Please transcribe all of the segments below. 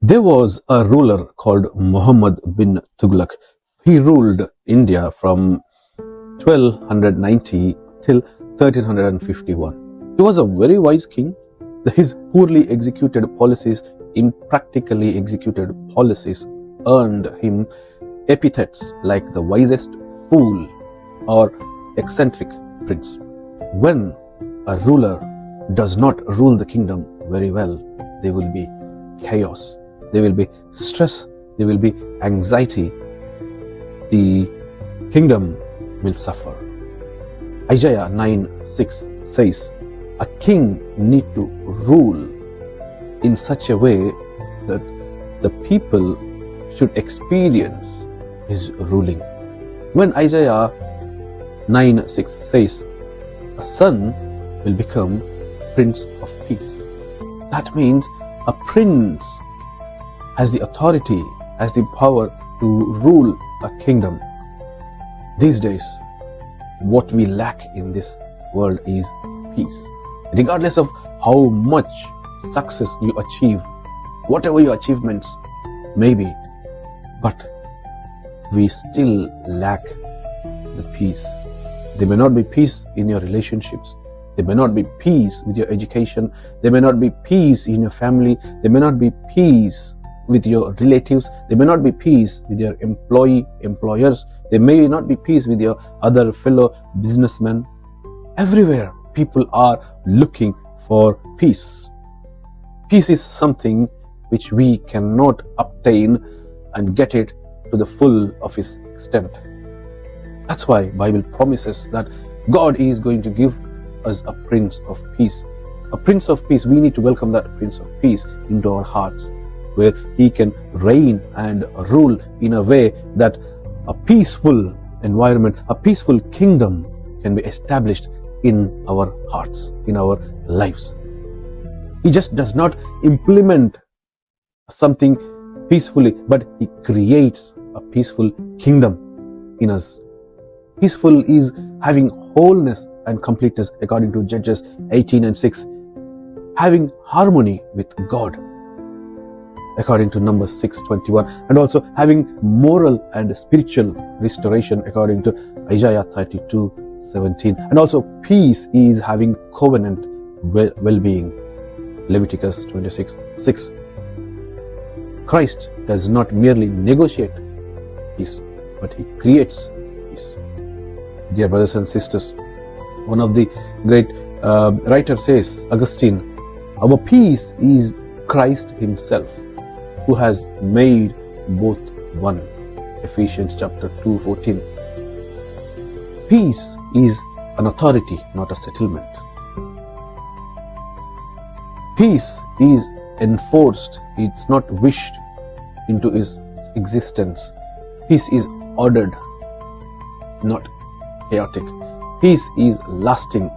There was a ruler called Muhammad bin Tughlaq. He ruled India from 1290 till 1351. He was a very wise king. His poorly executed policies, impractically executed policies, earned him epithets like the wisest fool or eccentric prince. When a ruler does not rule the kingdom very well, there will be chaos, there will be stress, there will be anxiety. The kingdom will suffer. Isaiah 9:6 says, a king need to rule in such a way that the people should experience his ruling. When Isaiah 9:6 says, a son will become Prince of Peace, that means a prince has the authority, has the power to rule a kingdom. These days, what we lack in this world is peace. Regardless of how much success you achieve, whatever your achievements may be, but we still lack the peace. There may not be peace in your relationships. There may not be peace with your education. There may not be peace in your family. There may not be peace with your relatives. There may not be peace with your employers. There may not be peace with your other fellow businessmen. Everywhere, people are looking for peace. Peace is something which we cannot obtain and get it to the full of its extent. That's why Bible promises that God is going to give us a Prince of Peace. A Prince of Peace, we need to welcome that Prince of Peace into our hearts, where He can reign and rule in a way that a peaceful environment, a peaceful kingdom can be established in our hearts, in our lives. He just does not implement something peacefully, but He creates a peaceful kingdom in us. Peaceful is having wholeness and completeness according to Judges 18:6. Having harmony with God according to Numbers 6:21, and also having moral and spiritual restoration according to Isaiah 32:17. And also peace is having covenant well-being, Leviticus 26:6. Christ does not merely negotiate peace, but He creates peace. Dear brothers and sisters, one of the great writers says, Augustine, our peace is Christ Himself, who has made both one. Ephesians chapter 2:14. Peace is an authority, not a settlement. Peace is enforced, it's not wished into its existence. Peace is ordered, not chaotic. Peace is lasting,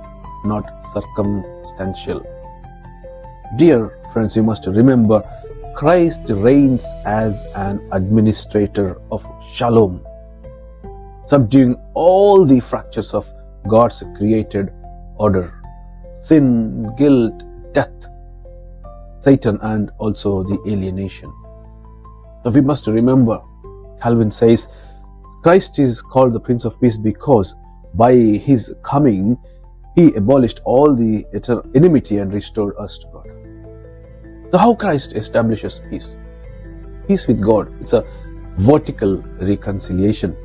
not circumstantial. Dear friends, you must remember, Christ reigns as an administrator of shalom, subduing all the fractures of God's created order: sin, guilt, death, Satan, and also the alienation. So we must remember, Calvin says, Christ is called the Prince of Peace because by His coming, He abolished all the enmity and restored us to God. So how Christ establishes peace? Peace with God. It's a vertical reconciliation.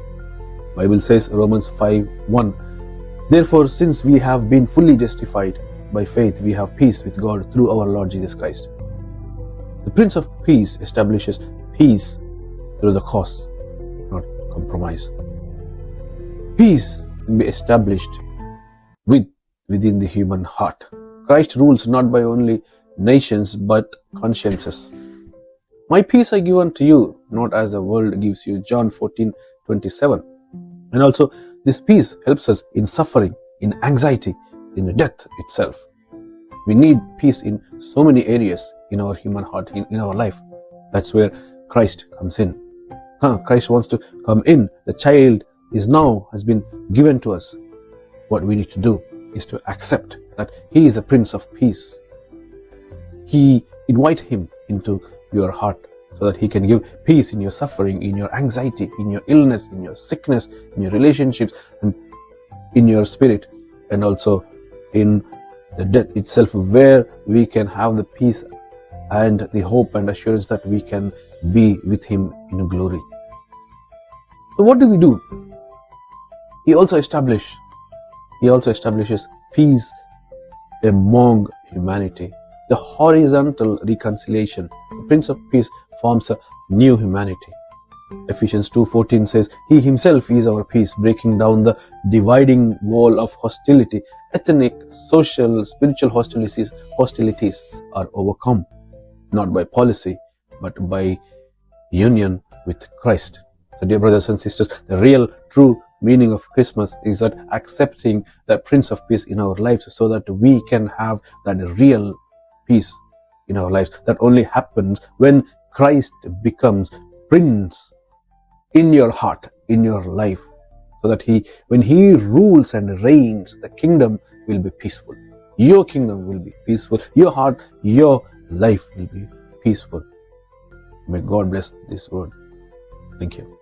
Bible says, Romans 5:1, therefore, since we have been fully justified by faith, we have peace with God through our Lord Jesus Christ. The Prince of Peace establishes peace through the cross, not compromise. Peace can be established within the human heart. Christ rules not by only nations but consciences. My peace I give unto you, not as the world gives you. John 14:27. And also this peace helps us in suffering, in anxiety, in death itself. We need peace in so many areas in our human heart, in our life. That's where Christ comes in. Christ wants to come in. The child has been given to us. What we need to do is to accept that He is the Prince of Peace. Invite Him into your heart so that He can give peace in your suffering, in your anxiety, in your illness, in your sickness, in your relationships, and in your spirit, and also in the death itself, where we can have the peace and the hope and assurance that we can be with Him in glory. So what do we do? He also establishes peace among humanity. The horizontal reconciliation. The Prince of Peace forms a new humanity. Ephesians 2:14 says, He Himself is our peace, breaking down the dividing wall of hostility. Ethnic, social, spiritual hostilities are overcome, not by policy, but by union with Christ. So dear brothers and sisters, the real, true meaning of Christmas is that accepting the Prince of Peace in our lives, so that we can have that real peace in our lives. That only happens when Christ becomes Prince in your heart, in your life, so that when He rules and reigns, the kingdom will be peaceful. Your kingdom will be peaceful. Your heart, your life will be peaceful. May God bless this word. Thank you.